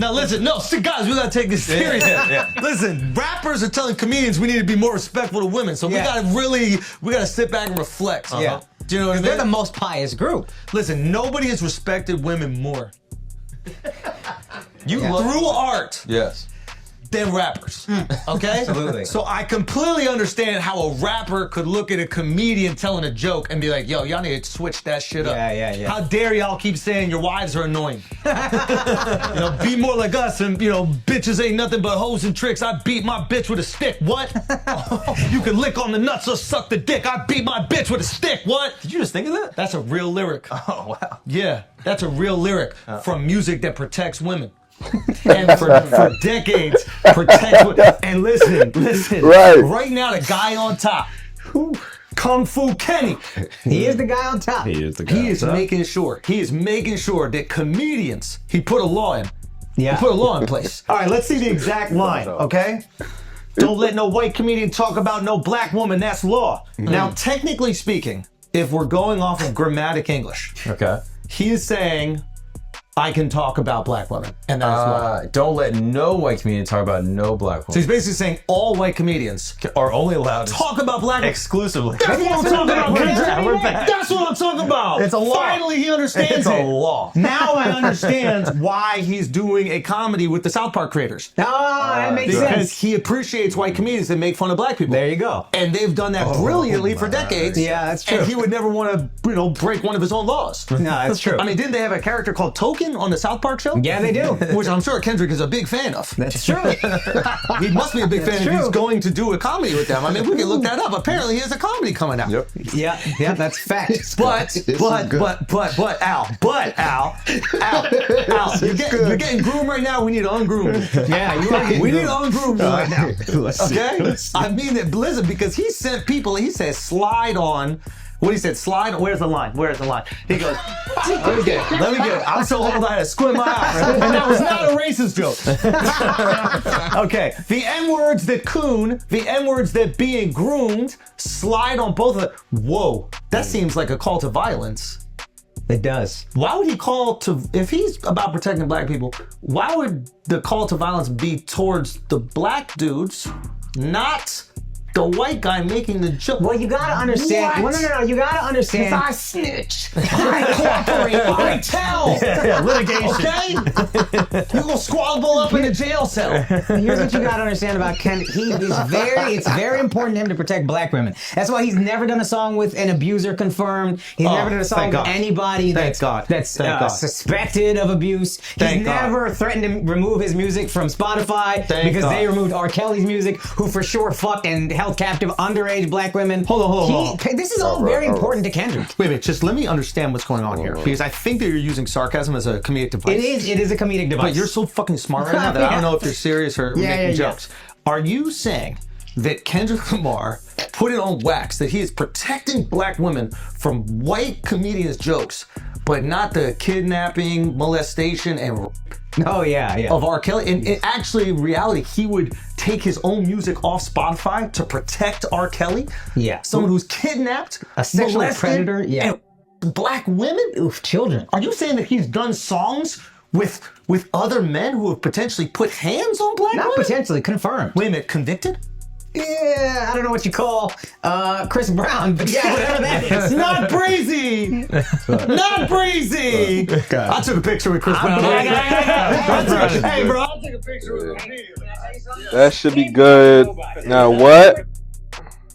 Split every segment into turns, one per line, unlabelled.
Now listen, no, guys, we gotta take this serious. Listen, rappers are telling comedians we need to be more respectful to women, so we gotta sit back and reflect.
Yeah.
Do you know what I mean?
They're the most pious group.
Listen, nobody has respected women more. Through art.
Yes.
Than rappers, okay?
Absolutely.
So I completely understand how a rapper could look at a comedian telling a joke and be like, yo, y'all need to switch that shit up.
Yeah.
How dare y'all keep saying your wives are annoying? Be more like us and, bitches ain't nothing but hoes and tricks. I beat my bitch with a stick, what? You can lick on the nuts or suck the dick. I beat my bitch with a stick, what?
Did you just think of that?
That's a real lyric.
Oh, wow.
Yeah, that's a real lyric from music that protects women. And for decades, protects women. And listen. Right now, the guy on top, Kung Fu Kenny.
He is the guy on top.
He is the guy.
He is making sure that comedians, he put a law in.
Yeah.
He put a law in place. All right, let's see the exact line, okay? Don't let no white comedian talk about no black woman, that's law. Now, technically speaking, if we're going off of grammatic English,
Okay.
he is saying, I can talk about black women, and that's law.
Don't let no white comedian talk about no black
So
woman.
he's basically saying all white comedians
Are only allowed to
talk about black women.
exclusively.
That's what I'm talking about, Kendrick.
We're back.
That's what I'm talking about.
It's a law.
Finally, he understands
It's a law.
Now I understand why he's doing a comedy with the South Park creators.
That makes
Because
sense.
he appreciates white comedians that make fun of black people.
There you go.
And they've done that brilliantly for decades.
Yeah, that's true.
And he would never want to, break one of his own laws.
No, that's true.
I mean, didn't they have a character called Token on the South Park show?
Yeah, they do.
Which I'm sure Kendrick is a big fan of.
That's true.
He must be a big fan if he's
true.
going to do a comedy with them. I mean, we can look that up. Apparently, he has a comedy coming out.
Yep.
Yeah, that's fact.
But Al, you're getting groomed right now. We need to ungroom you.
Yeah, you are getting
We need
groomed.
to ungroom you right now.
Let's see.
Okay?
Let's see.
I mean that, listen, because he sent people, he said slide on. What he said, slide, where's the line? He goes, let me get it. I'm so old I had to squint my eyes. And that was not a racist joke. Okay, the N-words that being groomed, slide on both of them. Whoa, that seems like a call to violence.
It does.
Why would he call to, if he's about protecting black people, why would the call to violence be towards the black dudes, not the white guy making the joke?
Well, you gotta understand.
What?
No. You gotta understand.
I snitch. I cooperate. I tell.
Litigation.
Okay? You gonna squabble up in a jail cell.
Here's what you gotta understand about Ken. It's very important to him to protect black women. That's why he's never done a song with an abuser confirmed. He's never done a song with anybody that's suspected of abuse. He's never threatened to remove his music from Spotify because they removed R. Kelly's music, who for sure fucked and held captive underage black women.
Hold on.
This is all very important to Kendrick.
Wait a minute, just let me understand what's going on here. Because I think that you're using sarcasm as a comedic device.
It is a comedic device.
But you're so fucking smart right now that I don't know if you're serious or making jokes. Are you saying that Kendrick Lamar put it on wax that he is protecting black women from white comedians' jokes, but not the kidnapping, molestation, and
Oh yeah.
of R. Kelly? And actually, in reality, he would take his own music off Spotify to protect R. Kelly?
Yeah.
Someone who's kidnapped,
A sexual
molested,
predator, yeah.
and black women?
Oof, children.
Are you saying that he's done songs with other men who have potentially put hands on black
Not
women?
potentially, confirmed.
Wait a minute, convicted?
Yeah, I don't know what you call Chris Brown, but yeah, whatever that is.
Not Breezy! Not Breezy! I took a picture with Chris Brown. Hey, bro, I took a picture with him.
That should be good. Now what?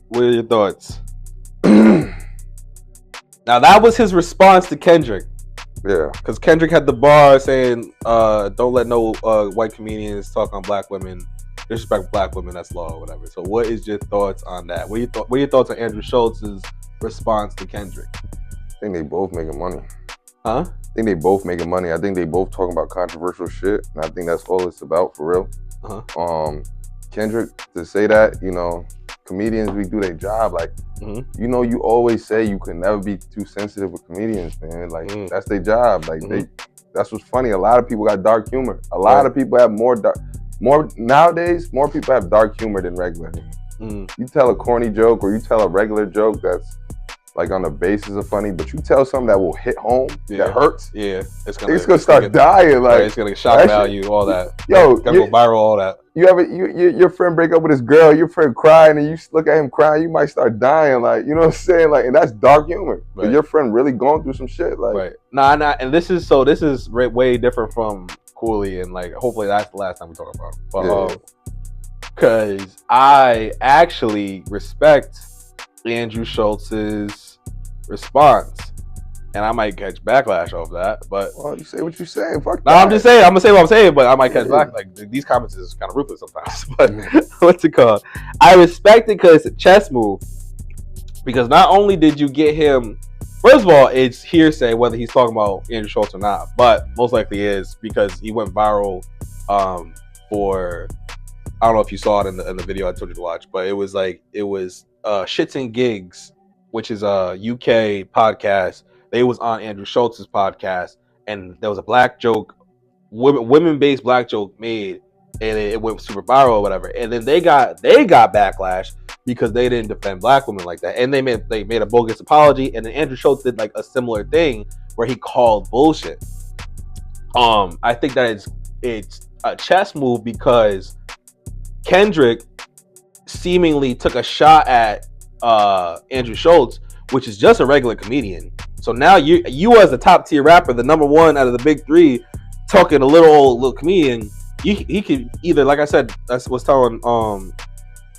What are your thoughts? Now that was his response to Kendrick.
Yeah.
Because Kendrick had the bar saying, don't let no white comedians talk on black women, disrespect black women, that's law or whatever. So what is your thoughts on that? What are your thoughts on Andrew Schultz's response to Kendrick?
I think they both making money.
Huh?
I think they both making money. I think they both talking about controversial shit. And I think that's all it's about for real.
Uh-huh.
Kendrick, to say that, you know, comedians, we do their job. Like, you know, you always say you can never be too sensitive with comedians, man. Like, that's their job. Like, that's what's funny. A lot of people got dark humor. A lot of people have nowadays, more people have dark humor than regular. You tell a corny joke or you tell a regular joke like on the basis of funny, but you tell something that will hit home, that hurts.
Yeah,
it's gonna start dying. Like
it's gonna get shock value, all that.
Yo,
gonna go viral, all that.
Your friend break up with his girl, your friend crying, and you look at him crying, you might start dying. Like, you know what I'm saying? Like, and that's dark humor. But your friend really going through some shit. Like,
Nah, and this is way different from Cooley, and like hopefully that's the last time we talk about it. But because I actually respect Andrew Schultz's response, and I might catch backlash off that. But
well, you say what you say. Fuck that.
I'm just saying. I'm gonna say what I'm saying, but I might catch back. Like these comments is kind of ruthless sometimes. But what's it called? I respect it because it's a chess move. Because not only did you get him, first of all, it's hearsay whether he's talking about Andrew Schultz or not, but most likely is because he went viral for. I don't know if you saw it in the video I told you to watch, but it was Shxts and Gigs, which is a UK podcast. They was on Andrew Schultz's podcast, and there was a black joke, women-based black joke made, and it went super viral or whatever. And then they got backlash because they didn't defend black women like that, and they made a bogus apology. And then Andrew Schultz did like a similar thing where he called bullshit. I think that it's a chess move because Kendrick seemingly took a shot at Andrew Schultz, which is just a regular comedian. So now you as a top tier rapper, the number one out of the big three, talking a little comedian, he could either, like I said, I was telling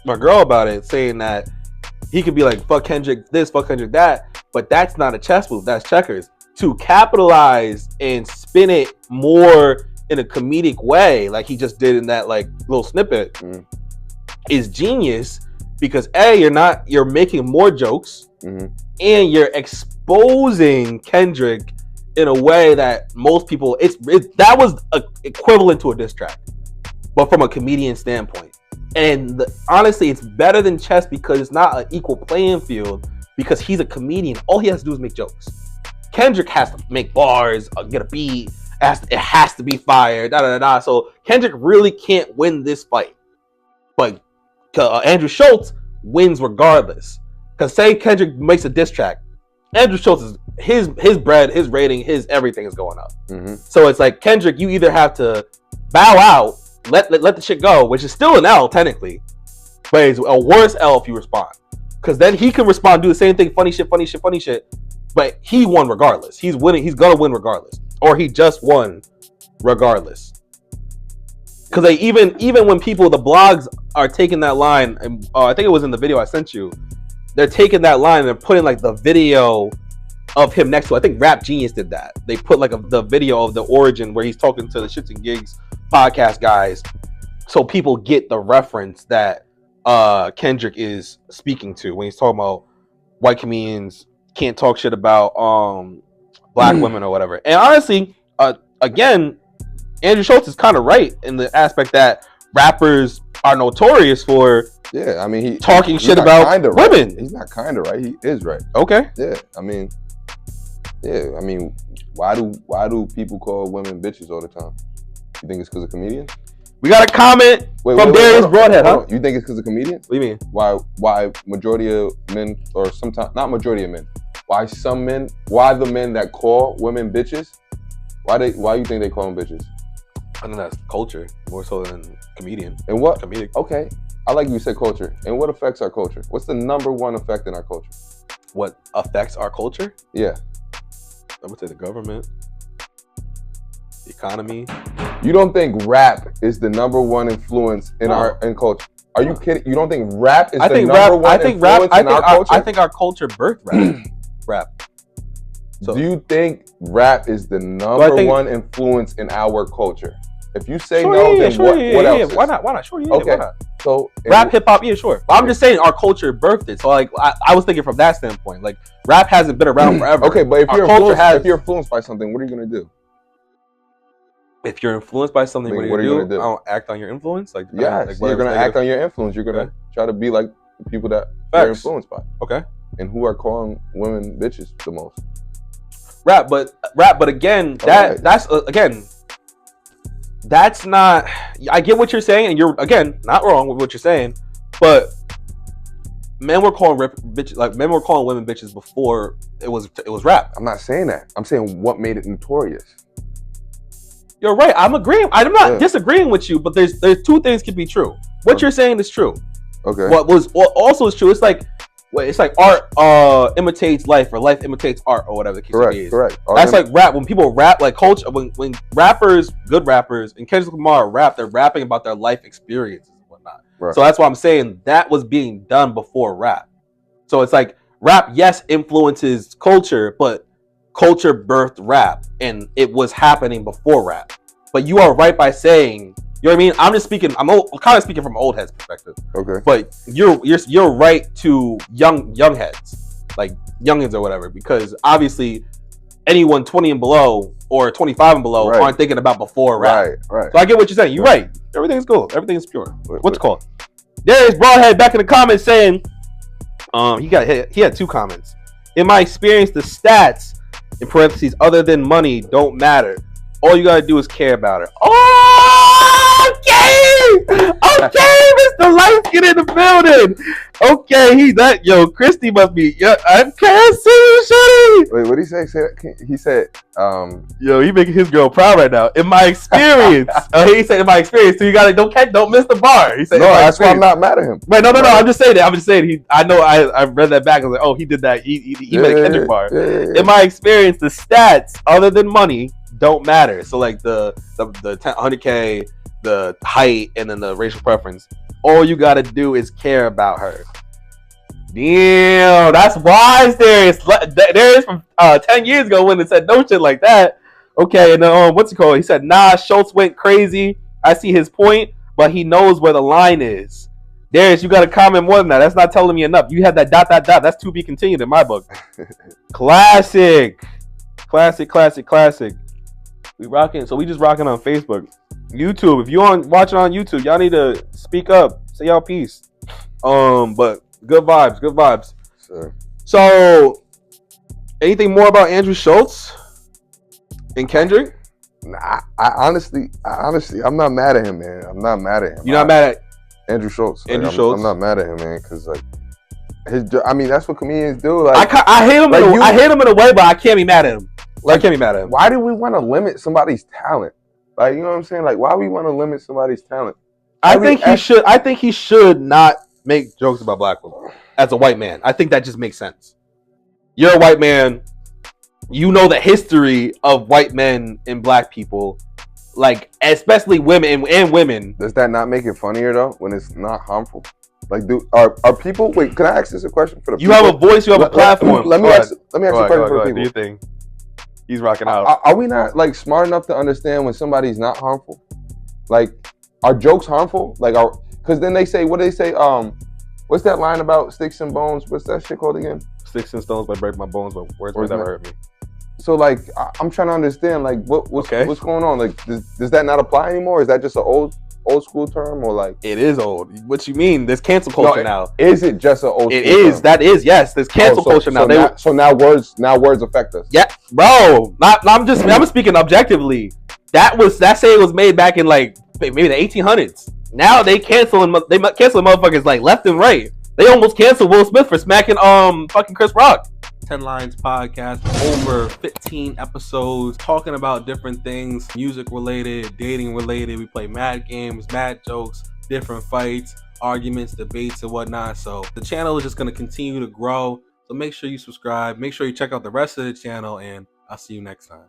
my girl about it, saying that he could be like, fuck Kendrick this, fuck Kendrick that, but that's not a chess move, that's checkers. To capitalize and spin it more in a comedic way, like he just did in that like little snippet, is genius because you're making more jokes and you're exposing Kendrick in a way that most people that was equivalent to a diss track, but from a comedian standpoint. And honestly, it's better than chess because it's not an equal playing field because he's a comedian. All he has to do is make jokes. Kendrick has to make bars, get a beat. It has to be fire. So Kendrick really can't win this fight, but Andrew Schultz wins regardless. Because say Kendrick makes a diss track, Andrew Schultz is his bread, his rating, his everything is going up. So it's like Kendrick, you either have to bow out, let the shit go, which is still an L technically, but it's a worse L if you respond. Because then he can respond, do the same thing, funny shit, but he won regardless. He's winning. He's gonna win regardless. Or he just won regardless. Because they even when people, the blogs are taking that line, and I think it was in the video I sent you, they're taking that line and they're putting like the video of him next to it. I think Rap Genius did that. They put like the video of the origin where he's talking to the Shxts and Gigs podcast guys, so people get the reference that Kendrick is speaking to when he's talking about white comedians can't talk shit about black women or whatever. And honestly, again, Andrew Schultz is kind of right in the aspect that rappers are notorious for talking shit about women.
Right. He's not kind of right. He is right.
Okay.
Yeah. I mean, why do people call women bitches all the time? You think it's because of comedians?
We got a comment from Darius Broadhead, huh?
You think it's because of comedians?
What do you mean?
Why majority of men, or sometimes not majority of men, why the men that call women bitches, why you think they call them bitches?
I think that's culture more so than comedian.
And what?
Comedic.
Okay, I like you said culture. And what affects our culture? What's the number one effect in our culture?
What affects our culture?
Yeah.
I would say the government, the economy.
You don't think rap is the number one influence in in culture? Are you kidding? You don't think rap is the number one influence in our culture?
I think our culture birthed rap. So,
do you think rap is the number one influence in our culture? If you say no, then what else?
Why not? Sure,
okay.
Why not?
So
rap, hip hop, yeah, sure. But I'm just saying our culture birthed it. So like I was thinking from that standpoint. Like rap hasn't been around forever.
Okay, but if you're influenced by something, what are you gonna do?
If you're influenced by something, what are you gonna do? I don't act on your influence. Like
yes, you're gonna act on your influence. You're gonna try to be like the people that you're influenced by.
Okay.
And who are calling women bitches the most?
Rap, but again, that's not. I get what you're saying, and you're again not wrong with what you're saying, but men were calling men were calling women bitches before it was rap.
I'm not saying that. I'm saying what made it notorious.
You're right. I'm agreeing. I'm not disagreeing with you, but there's two things can be true. What you're saying is true.
Okay.
What also is true. It's like art imitates life, or life imitates art, or whatever the case is.
Correct.
That's like rap. When people rap, like culture, when rappers, good rappers, and Kendrick Lamar rap, they're rapping about their life experiences and whatnot. Right. So that's why I'm saying that was being done before rap. So it's like rap, yes, influences culture, but culture birthed rap, and it was happening before rap. But you are right by saying, you know what I mean? I'm just speaking. I'm kind of speaking from an old head's perspective. Okay. But you're right to young heads, like youngins or whatever, because obviously anyone 20 and below or 25 and below aren't thinking about before rap. Right. So I get what you're saying. You're right. Everything's cool. Everything's pure. What's it called? There's Broadhead back in the comments saying, he had 2 comments. In my experience, the stats in parentheses other than money don't matter. All you gotta do is care about it. Okay, Mr. Lightskin in the building. Okay, Christy must be. I can't see you, shitty.
Wait, what did he say? He said,
he making his girl proud right now. In my experience, he said, in my experience. So you gotta don't miss the bar. He said,
no, that's why I'm not mad at him.
Wait, no. I'm just saying that. I know. I read that back. I was like, he did that. He made a Kendrick bar. Yeah. In my experience, the stats other than money don't matter. So like the 100K, the height, and then the racial preference. All you gotta do is care about her. Damn, that's wise. There is from 10 years ago when it said no shit like that. Okay, and what's it called? He said, nah, Schultz went crazy. I see his point, but he knows where the line is. Darius, you got to comment more than that. That's not telling me enough. You had that ... That's to be continued in my book. Classic. We rocking. So we just rocking on Facebook. YouTube. If you watching on YouTube, y'all need to speak up. Say y'all piece. But good vibes. Sure. So, anything more about Andrew Schulz and Kendrick?
Nah, I honestly, I'm not mad at him, man. I'm not mad at him.
You're not mad at
Andrew Schulz?
Schultz?
I'm not mad at him, man, because that's what comedians do. Like,
I hate him. I hate him in a way, but I can't be mad at him. I can't be mad at him.
Why do we want to limit somebody's talent? Like, you know what I'm saying? Like, why we want to limit somebody's talent?
I think he should not make jokes about black women as a white man. I think that just makes sense. You're a white man. You know the history of white men and black people, like especially women and women.
Does that not make it funnier though when it's not harmful? Like, are people? Wait, can I ask this a question for the?
You have a voice. You have a platform.
Let me ask you a question for the people.
Do you think he's rocking out?
Are we not like smart enough to understand when somebody's not harmful? Like, are jokes harmful? Like, because then they say, what do they say? What's that line about sticks and bones? What's that shit called again?
Sticks and stones might break my bones, but words will never hurt me.
So, like, I'm trying to understand, like, what's going on? Like, does that not apply anymore? Is that just an old school term, or like?
It is old. What you mean? There's cancel culture now.
Is it just an old?
It is. Term? That is. Yes. There's cancel culture now.
So now words affect us.
Yeah, bro. I'm speaking objectively. That saying was made back in like maybe the 1800s. Now they canceling motherfuckers like left and right. They almost canceled Will Smith for smacking fucking Chris Rock. 10 Lines podcast, over 15 episodes, talking about different things, music related, dating related. We play mad games, mad jokes, different fights, arguments, debates, and whatnot. So the channel is just going to continue to grow. So make sure you subscribe. Make sure you check out the rest of the channel, and I'll see you next time.